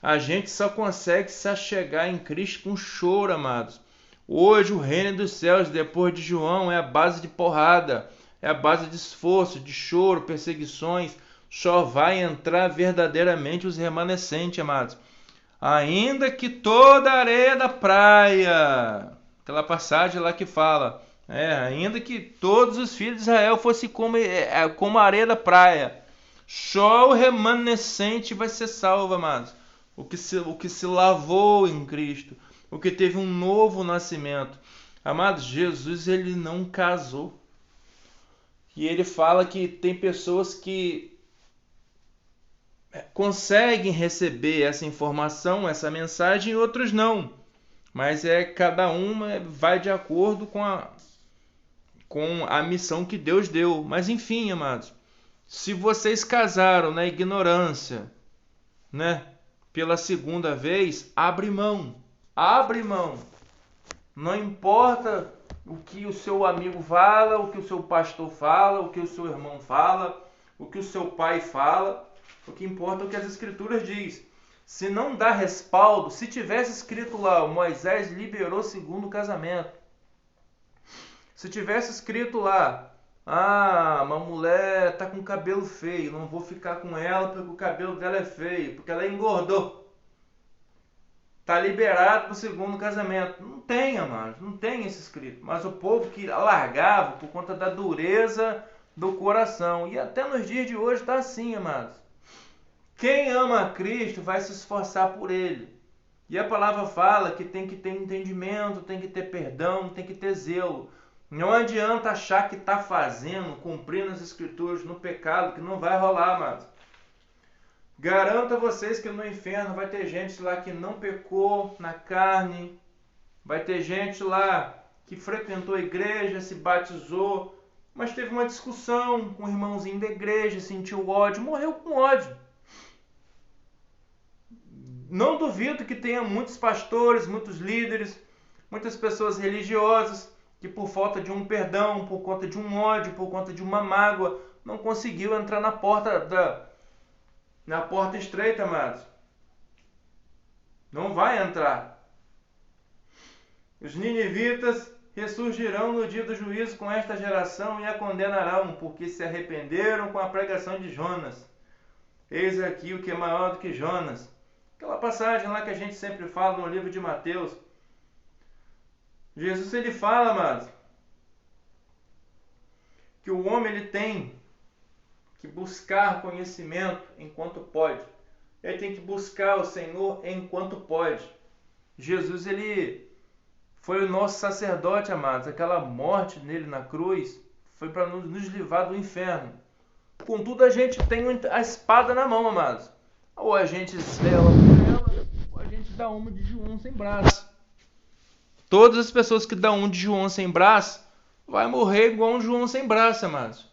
A gente só consegue se achegar em Cristo com choro, amados. Hoje o reino dos céus, depois de João, é a base de porrada, é a base de esforço, de choro, perseguições. Só vai entrar verdadeiramente os remanescentes, amados. Ainda que toda a areia da praia, aquela passagem lá que fala, ainda que todos os filhos de Israel fossem como a areia da praia, só o remanescente vai ser salvo, amados. O que se lavou em Cristo, o que teve um novo nascimento. Amados, Jesus ele não casou. E ele fala que tem pessoas que conseguem receber essa informação, essa mensagem, e outros não. Mas cada uma vai de acordo com a missão que Deus deu. Mas enfim, amados, se vocês casaram na ignorância, né, pela segunda vez, abre mão. Abre mão. Não importa o que o seu amigo fala, o que o seu pastor fala, o que o seu irmão fala, o que o seu pai fala. O que importa é o que as escrituras diz. Se não dá respaldo, se tivesse escrito lá, Moisés liberou segundo o casamento. Se tivesse escrito lá, uma mulher tá com cabelo feio, não vou ficar com ela porque o cabelo dela é feio, porque ela engordou. Tá liberado para o segundo casamento. Não tem, amados, não tem esse escrito. Mas o povo que alargava por conta da dureza do coração. E até nos dias de hoje está assim, amados. Quem ama a Cristo vai se esforçar por Ele. E a palavra fala que tem que ter entendimento, tem que ter perdão, tem que ter zelo. Não adianta achar que está fazendo, cumprindo as escrituras no pecado, que não vai rolar, amados. Garanto a vocês que no inferno vai ter gente lá que não pecou na carne. Vai ter gente lá que frequentou a igreja, se batizou, mas teve uma discussão com o irmãozinho da igreja, sentiu ódio, morreu com ódio. Não duvido que tenha muitos pastores, muitos líderes, muitas pessoas religiosas que por falta de um perdão, por conta de um ódio, por conta de uma mágoa, não conseguiu entrar na porta estreita, amados. Não vai entrar. Os ninivitas ressurgirão no dia do juízo com esta geração e a condenarão, porque se arrependeram com a pregação de Jonas. Eis aqui o que é maior do que Jonas. Aquela passagem lá que a gente sempre fala no livro de Mateus. Jesus, ele fala, amados, que o homem ele tem que buscar conhecimento enquanto pode. Ele tem que buscar o Senhor enquanto pode. Jesus, ele foi o nosso sacerdote, amados. Aquela morte nele na cruz foi para nos livrar do inferno. Contudo, a gente tem a espada na mão, amados. Ou a gente zela por ela, ou a gente dá uma de João sem braço. Todas as pessoas que dão um de João sem braço, vai morrer igual um João sem braço, amados.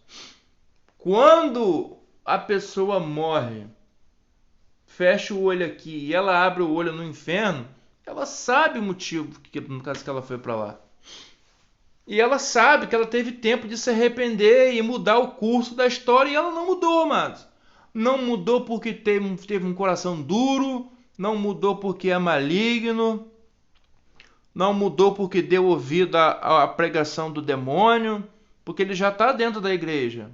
Quando a pessoa morre, fecha o olho aqui e ela abre o olho no inferno, ela sabe o motivo, no caso que ela foi para lá. E ela sabe que ela teve tempo de se arrepender e mudar o curso da história, e ela não mudou, amados. Não mudou porque teve um coração duro, não mudou porque é maligno, não mudou porque deu ouvido à pregação do demônio, porque ele já está dentro da igreja.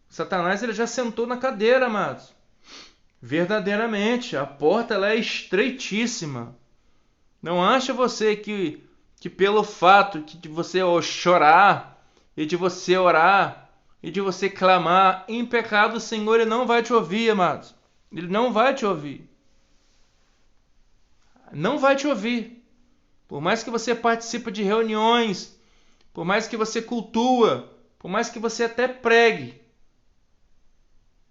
Satanás, ele já sentou na cadeira, amados. Verdadeiramente, a porta ela é estreitíssima. Não acha você que pelo fato de você chorar e de você orar e de você clamar em pecado, o Senhor ele não vai te ouvir, amados. Ele não vai te ouvir. Não vai te ouvir. Por mais que você participe de reuniões, por mais que você cultua, por mais que você até pregue,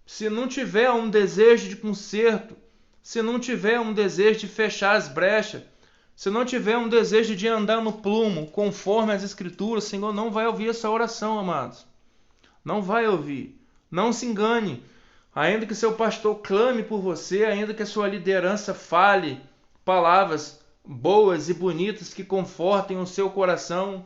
se não tiver um desejo de conserto, se não tiver um desejo de fechar as brechas, se não tiver um desejo de andar no plumo, conforme as Escrituras, o Senhor não vai ouvir essa oração, amados. Não vai ouvir. Não se engane. Ainda que seu pastor clame por você, ainda que a sua liderança fale palavras boas e bonitas que confortem o seu coração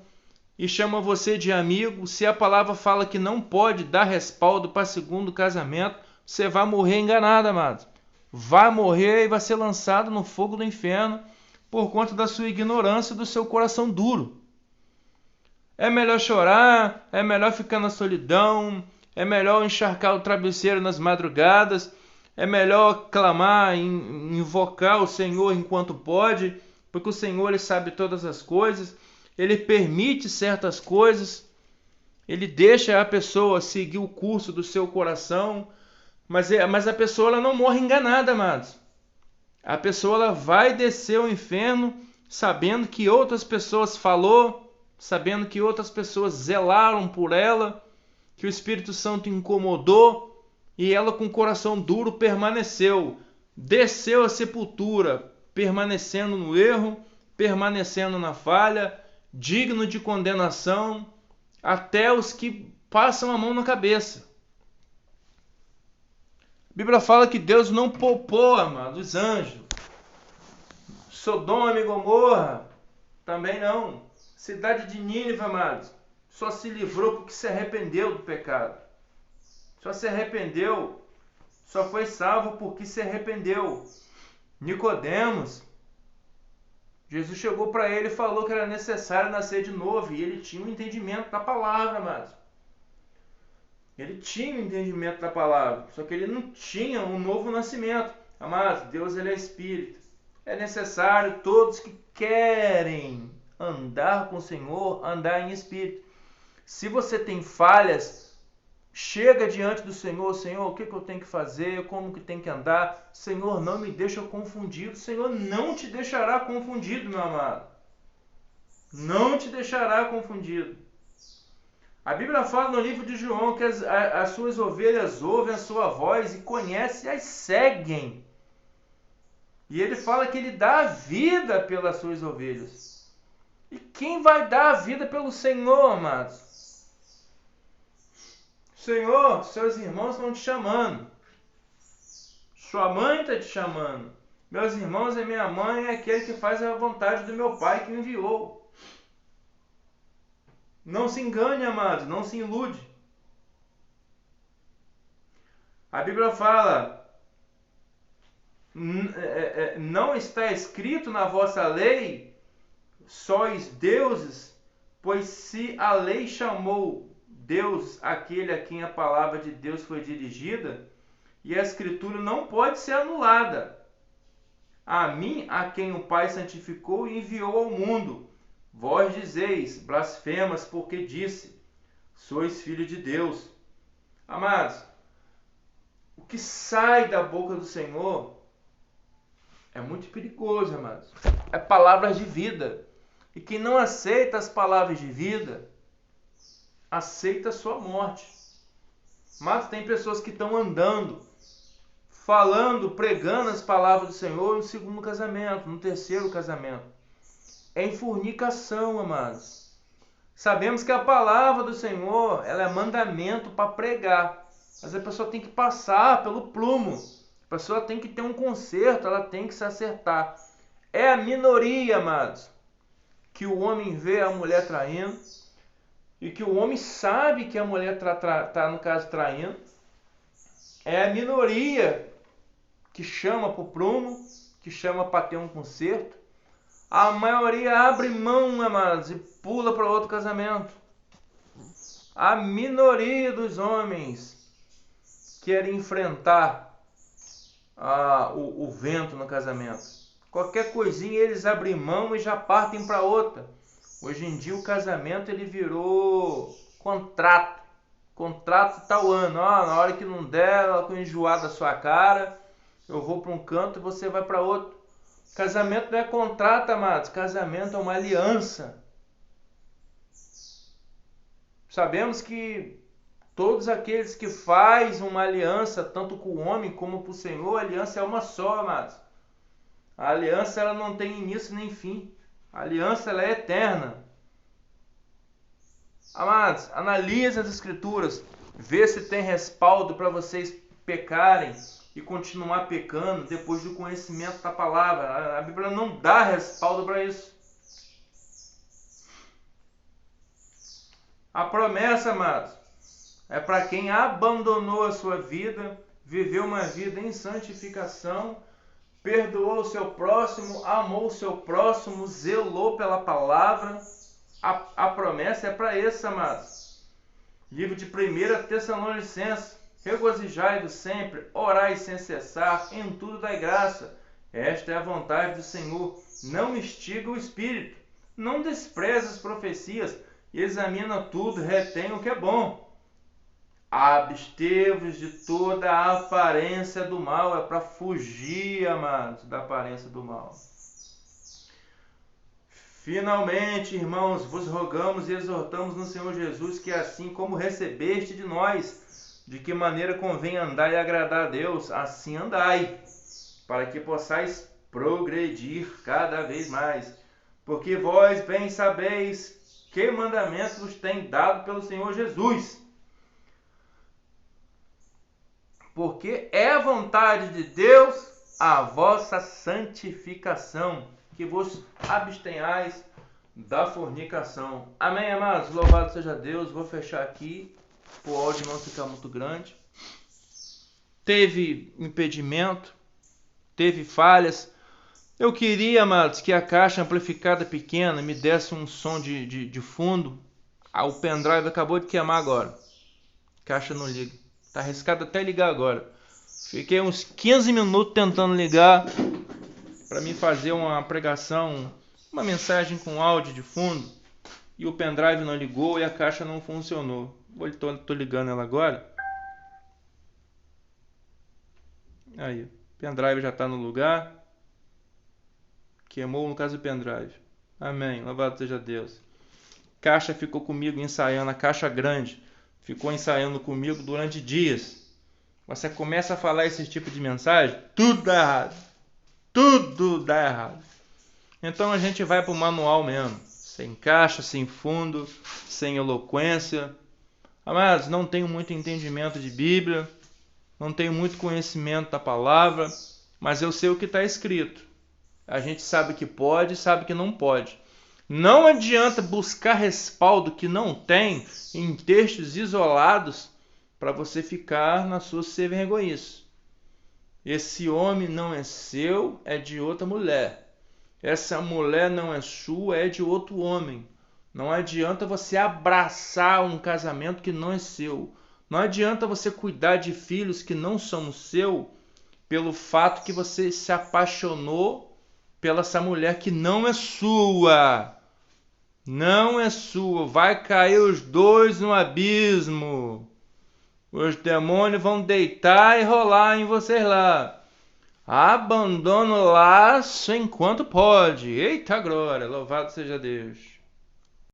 e chama você de amigo, se a palavra fala que não pode dar respaldo para segundo casamento, você vai morrer enganado, amado. Vai morrer e vai ser lançado no fogo do inferno por conta da sua ignorância e do seu coração duro. É melhor chorar, é melhor ficar na solidão, é melhor encharcar o travesseiro nas madrugadas, é melhor clamar, invocar o Senhor enquanto pode, porque o Senhor ele sabe todas as coisas, ele permite certas coisas, ele deixa a pessoa seguir o curso do seu coração, mas a pessoa ela não morre enganada, amados. A pessoa ela vai descer ao inferno sabendo que outras pessoas falou, sabendo que outras pessoas zelaram por ela, que o Espírito Santo incomodou e ela com o coração duro permaneceu, desceu à sepultura, permanecendo no erro, permanecendo na falha, digno de condenação, até os que passam a mão na cabeça. A Bíblia fala que Deus não poupou, amado, os anjos. Sodoma e Gomorra, também não. Cidade de Nínive, amados, só se livrou porque se arrependeu do pecado. Só se arrependeu, só foi salvo porque se arrependeu. Nicodemos, Jesus chegou para ele e falou que era necessário nascer de novo, e ele tinha um entendimento da palavra, amados. Ele tinha um entendimento da palavra, só que ele não tinha um novo nascimento. Amados, Deus ele é Espírito. É necessário todos que querem andar com o Senhor, andar em Espírito. Se você tem falhas, chega diante do Senhor. Senhor, o que eu tenho que fazer? Como que tem que andar? Senhor, não me deixa confundido. Senhor, não te deixará confundido, meu amado. Não te deixará confundido. A Bíblia fala no livro de João que as suas ovelhas ouvem a sua voz e conhecem e as seguem. E ele fala que ele dá a vida pelas suas ovelhas. E quem vai dar a vida pelo Senhor, amados? Senhor, seus irmãos estão te chamando. Sua mãe está te chamando. Meus irmãos e minha mãe é aquele que faz a vontade do meu Pai que me enviou. Não se engane, amados, não se ilude. A Bíblia fala, não está escrito na vossa lei, sois deuses, Pois se a lei chamou Deus aquele a quem a palavra de Deus foi dirigida, e a Escritura não pode ser anulada. A mim, a quem o Pai santificou e enviou ao mundo, vós dizeis, blasfemas, porque disse, sois filho de Deus. Amados, o que sai da boca do Senhor é muito perigoso, amados. É palavras de vida. E quem não aceita as palavras de vida, aceita a sua morte. Mas tem pessoas que estão andando, falando, pregando as palavras do Senhor no segundo casamento, no terceiro casamento. É em fornicação, amados. Sabemos que a palavra do Senhor, ela é mandamento para pregar. Mas a pessoa tem que passar pelo plumo. A pessoa tem que ter um conserto, ela tem que se acertar. É a minoria, amados, que o homem vê a mulher traindo e que o homem sabe que a mulher está, no caso, traindo. É a minoria que chama para o prumo, que chama para ter um conserto. A maioria abre mão, amados, e pula para outro casamento. A minoria dos homens querem enfrentar o vento no casamento. Qualquer coisinha eles abrem mão e já partem para outra. Hoje em dia o casamento ele virou contrato. Contrato tal ano. Na hora que não der, ela com enjoada da sua cara, eu vou para um canto e você vai para outro. Casamento não é contrato, amados. Casamento é uma aliança. Sabemos que todos aqueles que fazem uma aliança, tanto com o homem como com o Senhor, a aliança é uma só, amados. A aliança ela não tem início nem fim. A aliança ela é eterna. Amados, analise as Escrituras. Vê se tem respaldo para vocês pecarem e continuar pecando depois do conhecimento da palavra. A Bíblia não dá respaldo para isso. A promessa, amados, é para quem abandonou a sua vida, viveu uma vida em santificação, perdoou o seu próximo, amou o seu próximo, zelou pela palavra. A promessa é para esse, amados. Livro de 1 Tessalonicenses. Regozijai-vos sempre, orai sem cessar, em tudo dai graça. Esta é a vontade do Senhor. Não instiga o espírito, não despreze as profecias, examina tudo, retém o que é bom. Absteve-vos de toda a aparência do mal. É para fugir, amados, da aparência do mal. Finalmente, irmãos, vos rogamos e exortamos no Senhor Jesus que assim como recebeste de nós, de que maneira convém andar e agradar a Deus, assim andai, para que possais progredir cada vez mais. Porque vós bem sabeis que mandamentos vos tem dado pelo Senhor Jesus. Porque é a vontade de Deus a vossa santificação, que vos abstenhais da fornicação. Amém, amados? Louvado seja Deus. Vou fechar aqui, para o áudio não ficar muito grande. Teve impedimento, teve falhas. Eu queria, amados, que a caixa amplificada pequena me desse um som de fundo. O pendrive acabou de queimar agora. A caixa não liga. Está arriscado até ligar agora. Fiquei uns 15 minutos tentando ligar para mim fazer uma pregação, uma mensagem com áudio de fundo, e o pendrive não ligou e a caixa não funcionou. Estou ligando ela agora. Aí, o pendrive já está no lugar. Queimou no caso do pendrive. Amém, louvado seja Deus. Caixa ficou comigo ensaiando, a caixa grande ficou ensaiando comigo durante dias. Você começa a falar esse tipo de mensagem, tudo dá errado. Tudo dá errado. Então a gente vai para o manual mesmo. Sem caixa, sem fundo, sem eloquência. Amados, não tenho muito entendimento de Bíblia, não tenho muito conhecimento da palavra, mas eu sei o que está escrito. A gente sabe que pode, sabe que não pode. Não adianta buscar respaldo que não tem em textos isolados para você ficar na sua sem vergonhice. Esse homem não é seu, é de outra mulher. Essa mulher não é sua, é de outro homem. Não adianta você abraçar um casamento que não é seu. Não adianta você cuidar de filhos que não são seu pelo fato que você se apaixonou pela essa mulher que não é sua. Não é sua. Vai cair os dois no abismo. Os demônios vão deitar e rolar em vocês lá. Abandona o laço enquanto pode. Eita glória, louvado seja Deus.